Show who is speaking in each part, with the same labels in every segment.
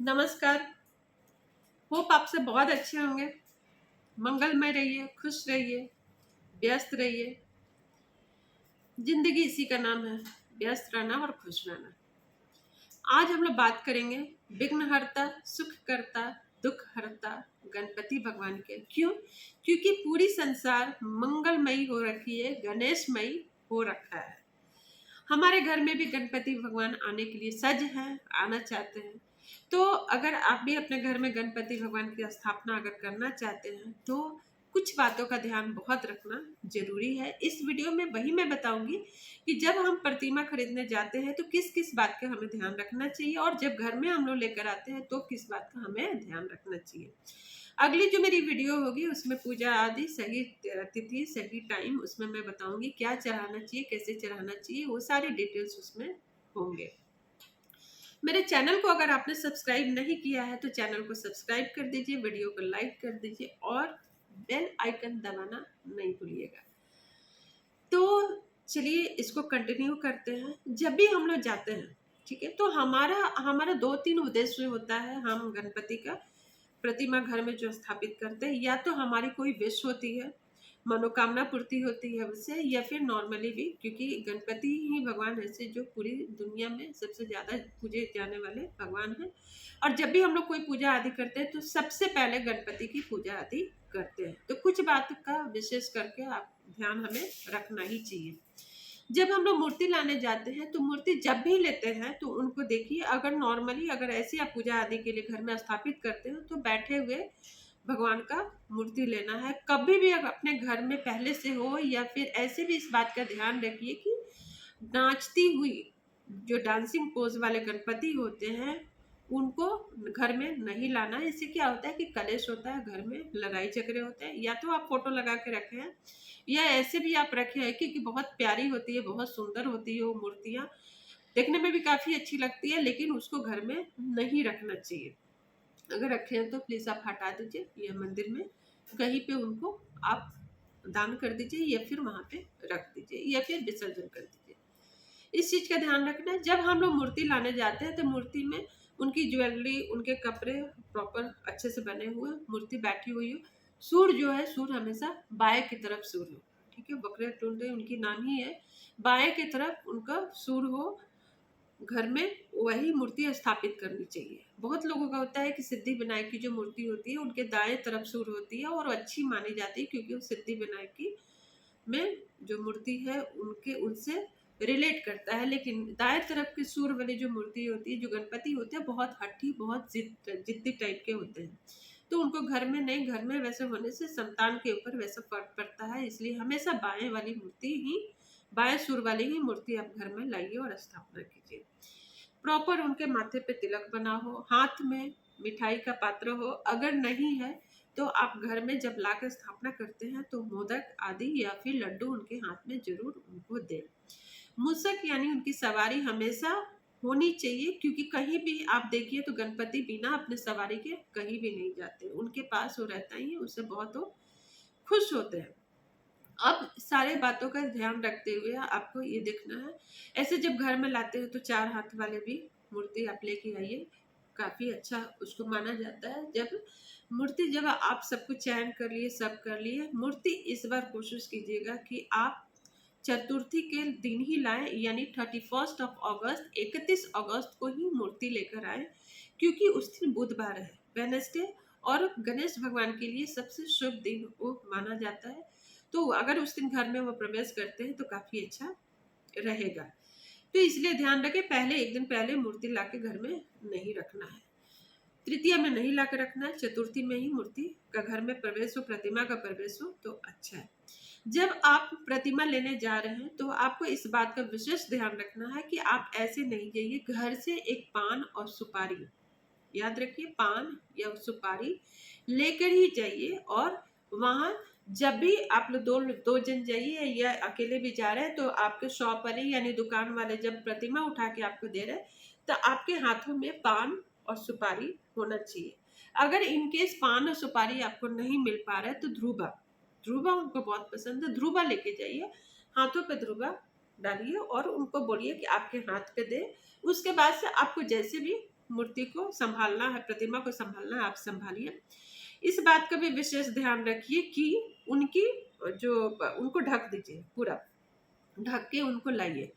Speaker 1: नमस्कार। होप आप सब बहुत अच्छे होंगे। मंगलमय रहिए, खुश रहिए, व्यस्त रहिए। जिंदगी इसी का नाम है, व्यस्त रहना और खुश रहना। आज हम लोग बात करेंगे विघ्नहर्ता, सुख करता, दुख हरता गणपति भगवान के। क्यों? क्योंकि पूरी संसार मंगलमयी हो रखी है, गणेशमयी हो रखा है। हमारे घर में भी गणपति भगवान आने के लिए सज हैं, आना चाहते हैं। तो अगर आप भी अपने घर में गणपति भगवान की स्थापना अगर करना चाहते हैं तो कुछ बातों का ध्यान बहुत रखना जरूरी है। इस वीडियो में वही मैं बताऊंगी कि जब हम प्रतिमा खरीदने जाते हैं तो किस किस बात का हमें ध्यान रखना चाहिए, और जब घर में हम लोग लेकर आते हैं तो किस बात का हमें ध्यान रखना चाहिए। अगली जो मेरी वीडियो होगी उसमें पूजा आदि सही तिथि सही टाइम उसमें मैं बताऊंगी क्या चढ़ाना चाहिए, कैसे चढ़ाना चाहिए, वो सारे डिटेल्स उसमें होंगे। मेरे चैनल को अगर आपने सब्सक्राइब नहीं किया है तो चैनल को सब्सक्राइब कर दीजिए, वीडियो को लाइक कर दीजिए और बेल आइकन दबाना नहीं भूलिएगा। तो चलिए इसको कंटिन्यू करते हैं। जब भी हम लोग जाते हैं, ठीक है, तो हमारा हमारा दो तीन उद्देश्य होता है। हम गणपति का प्रतिमा घर में जो स्थापित करते हैं, या तो हमारी कोई विश होती है, मनोकामना पूर्ति होती है उससे, या फिर नॉर्मली भी, क्योंकि गणपति ही भगवान ऐसे जो पूरी दुनिया में सबसे ज्यादा पूजे जाने वाले भगवान हैं। और जब भी हम लोग कोई पूजा आदि करते हैं तो सबसे पहले गणपति की पूजा आदि करते हैं। तो कुछ बात का विशेष करके आप ध्यान हमें रखना ही चाहिए। जब हम लोग मूर्ति लाने जाते हैं तो मूर्ति जब भी लेते हैं तो उनको देखिए, अगर नॉर्मली अगर ऐसे आप पूजा आदि के लिए घर में स्थापित करते हो तो बैठे हुए भगवान का मूर्ति लेना है। कभी भी अगर अपने घर में पहले से हो या फिर ऐसे भी इस बात का ध्यान रखिए कि नाचती हुई जो डांसिंग पोज वाले गणपति होते हैं उनको घर में नहीं लाना है। इससे क्या होता है कि कलेश होता है, घर में लड़ाई झगड़े होते हैं। या तो आप फोटो लगा के रखे हैं या ऐसे भी आप रखे हैं, क्योंकि बहुत प्यारी होती है, बहुत सुंदर होती है वो मूर्तियाँ, देखने में भी काफी अच्छी लगती है, लेकिन उसको घर में नहीं रखना चाहिए। अगर रखे हैं तो प्लीज आप हटा दीजिए या मंदिर में कहीं पे उनको आप दान कर दीजिए, या फिर वहां पे रख दीजिए, या फिर विसर्जन कर दीजिए। इस चीज का ध्यान रखना है। जब हम लोग मूर्ति लाने जाते हैं तो मूर्ति में उनकी ज्वेलरी, उनके कपड़े प्रॉपर अच्छे से बने हुए, मूर्ति बैठी हुई हो। सूर जो है, सूर हमेशा बाएं की तरफ सूर हो, ठीक है। बकरे टुंडे उनकी नाम ही है, बाएं की तरफ उनका सूर हो घर में, वही मूर्ति स्थापित करनी चाहिए। बहुत लोगों का होता है कि सिद्धि विनायक की जो मूर्ति होती है उनके दाएं तरफ सूर होती है और अच्छी मानी जाती है, क्योंकि वो सिद्धि विनायक की में जो मूर्ति है उनके उनसे रिलेट करता है। लेकिन दाएं तरफ की सूर वाली जो मूर्ति होती है, जो गणपति होते हैं, बहुत हठी, बहुत जिद्दी टाइप के होते हैं। तो उनको घर में नहीं, घर में वैसे होने से संतान के ऊपर वैसा फर्क पड़ता है। इसलिए हमेशा बाएं वाली मूर्ति ही, बाएं सुर वाली ही मूर्ति आप घर में लाइए और स्थापना कीजिए। प्रॉपर उनके माथे पे तिलक बना हो, हाथ में मिठाई का पात्र हो। अगर नहीं है तो आप घर में जब ला कर स्थापना करते हैं तो मोदक आदि या फिर लड्डू उनके हाथ में जरूर उनको दें। मूसक यानी उनकी सवारी हमेशा होनी चाहिए, क्योंकि कहीं भी आप देखिए तो गणपति बिना अपने सवारी के कहीं भी नहीं जाते, उनके पास वो रहता ही है, उससे बहुत वो खुश होते हैं। अब सारे बातों का ध्यान रखते हुए आपको ये देखना है, ऐसे जब घर में लाते हैं तो 4 हाथ वाले भी मूर्ति आप लेके आइए, काफी अच्छा उसको माना जाता है। जब मूर्ति, जब आप सब कुछ चयन कर लिए, सब कर लिए, मूर्ति इस बार कोशिश कीजिएगा कि आप चतुर्थी के दिन ही लाएं, यानी 31 अगस्त 31 अगस्त को ही मूर्ति लेकर आए, क्योंकि उस दिन बुधवार है, वेनसडे, और गणेश भगवान के लिए सबसे शुभ दिन वो माना जाता है। तो अगर उस दिन घर में वो प्रवेश करते हैं तो काफी अच्छा रहेगा। तो इसलिए ध्यान रखें, पहले एक दिन पहले मूर्ति लाके घर में नहीं रखना है, तृतीया में नहीं लाकर रखना है, चतुर्थी में ही मूर्ति का घर में प्रवेश हो, प्रतिमा का प्रवेश हो तो अच्छा है। जब आप प्रतिमा लेने जा रहे हैं तो आपको इस बात का विशेष ध्यान रखना है कि आप ऐसे नहीं जाइए, घर से एक पान और सुपारी, याद रखिए पान या सुपारी लेकर ही जाइए। और वहां जब भी आप लोग दो जन जाइए या अकेले भी जा रहे हैं तो आपके शॉप वाले यानी दुकान वाले जब प्रतिमा उठा के आपको दे रहे हैं तो आपके हाथों में पान और सुपारी होना चाहिए। अगर इनकेस पान और सुपारी आपको नहीं मिल पा रहा है तो ध्रुवा, ध्रुवा उनको बहुत पसंद है, ध्रुवा लेके जाइए, हाथों पे ध्रुवा डालिए और उनको बोलिए कि आपके हाथ पे दे। उसके बाद से आपको जैसे भी मूर्ति को संभालना है, प्रतिमा को संभालना है, आप संभालिए। इस बात का भी विशेष ध्यान रखिए कि उनकी उनको ढक दीजिए, पूरा ढक के उनको लाइए।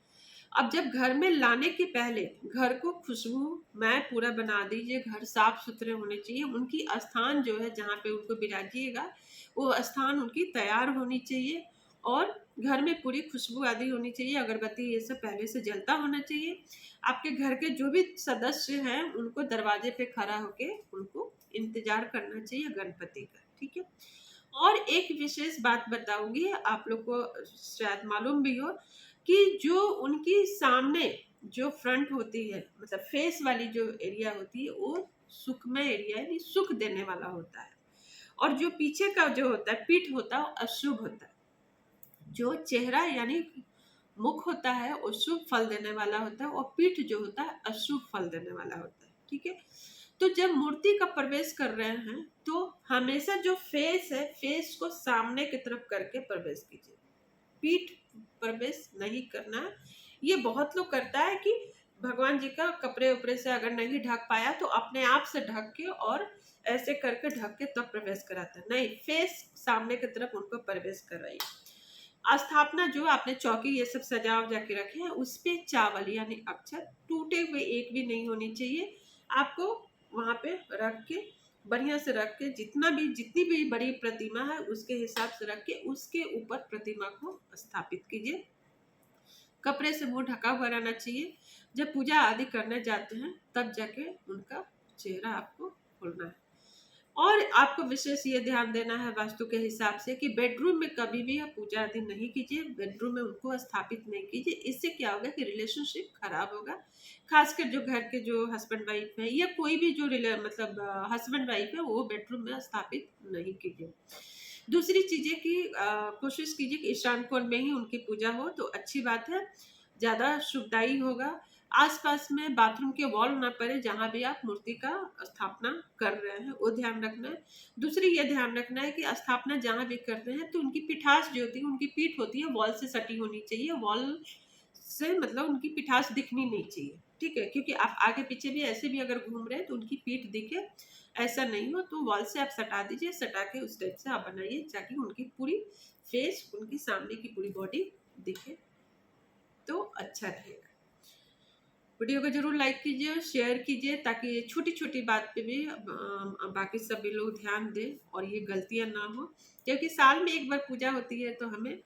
Speaker 1: अब जब घर में लाने के पहले घर को खुशबूमय पूरा बना दीजिए, घर साफ सुथरे होने चाहिए, उनकी स्थान जो है जहाँ पे उनको बिराजिएगा वो स्थान उनकी तैयार होनी चाहिए, और घर में पूरी खुशबू आदि होनी चाहिए, अगरबत्ती ये सब पहले से जलता होना चाहिए। आपके घर के जो भी सदस्य हैं उनको दरवाजे पे खड़ा होके उनको इंतजार करना चाहिए गणपति का, ठीक है। और एक विशेष बात बताऊंगी, आप लोग को शायद मालूम भी हो कि जो उनकी सामने जो फ्रंट होती है, मतलब फेस वाली जो एरिया होती है, वो सुखमय एरिया है, सुख देने वाला होता है। और जो पीछे का जो होता है, पीठ होता है, वो अशुभ होता है। जो चेहरा यानी मुख होता है वो शुभ फल देने वाला होता है, और पीठ जो होता है अशुभ फल देने वाला होता है, ठीक है। तो जब मूर्ति का प्रवेश कर रहे हैं तो हमेशा जो फेस है, फेस को सामने की तरफ करके प्रवेश कीजिए, पीठ प्रवेश नहीं करना है। ये बहुत लोग करता है कि भगवान जी का कपड़े उपड़े से अगर नहीं ढक पाया तो अपने आप से ढक के और ऐसे करके ढक के तब प्रवेश कराता है, नहीं, फेस सामने की तरफ उनको प्रवेश करवाइए। स्थापना जो आपने चौकी ये सब सजा वजा के रखे हैं, उस पे चावल यानी अक्षर टूटे हुए एक भी नहीं होनी चाहिए। आपको वहां पे रख के बढ़िया से रख के जितनी भी बड़ी प्रतिमा है उसके हिसाब से रख के उसके ऊपर प्रतिमा को स्थापित कीजिए। कपड़े से मुंह ढका हुआ रहना चाहिए। जब पूजा आदि करने जाते हैं तब जाके उनका चेहरा आपको खोलना है। और आपको विशेष ये ध्यान देना है वास्तु के हिसाब से कि बेडरूम में कभी भी आप पूजा आदि नहीं कीजिए, बेडरूम में उनको स्थापित नहीं कीजिए। इससे क्या होगा कि रिलेशनशिप खराब होगा। खासकर जो घर के जो हस्बैंड वाइफ है या कोई भी जो मतलब हस्बैंड वाइफ है, वो बेडरूम में स्थापित नहीं कीजिए। दूसरी चीज है कि कोशिश कीजिए कि ईशान कोण में ही उनकी पूजा हो तो अच्छी बात है, ज्यादा शुभदायी होगा। आसपास में बाथरूम के वॉल ना पड़े जहां भी आप मूर्ति का स्थापना कर रहे हैं, वो ध्यान रखना है। दूसरी ये ध्यान रखना है कि स्थापना जहां भी कर रहे हैं तो उनकी पिठास जो होती है, उनकी पीठ होती है, वॉल से सटी होनी चाहिए। वॉल से मतलब उनकी पिठास दिखनी नहीं चाहिए, ठीक है, क्योंकि आप आगे पीछे भी ऐसे भी अगर घूम रहे हैं तो उनकी पीठ दिखे, ऐसा नहीं हो तो वॉल से आप सटा दीजिए। सटा के उस टाइप से आप बनाइए ताकि उनकी पूरी फेस, उनकी सामने की पूरी बॉडी दिखे, तो अच्छा रहेगा। वीडियो को जरूर लाइक कीजिए और शेयर कीजिए ताकि ये छोटी छोटी बात पे भी बाकी सभी लोग ध्यान दें और ये गलतियां ना हो, क्योंकि साल में एक बार पूजा होती है तो हमें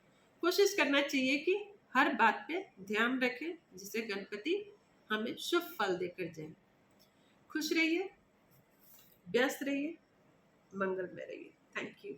Speaker 1: कोशिश करना चाहिए कि हर बात पे ध्यान रखें जिससे गणपति हमें शुभ फल देकर जाए। खुश रहिए, व्यस्त रहिए, मंगलमय रहिए। Thank you.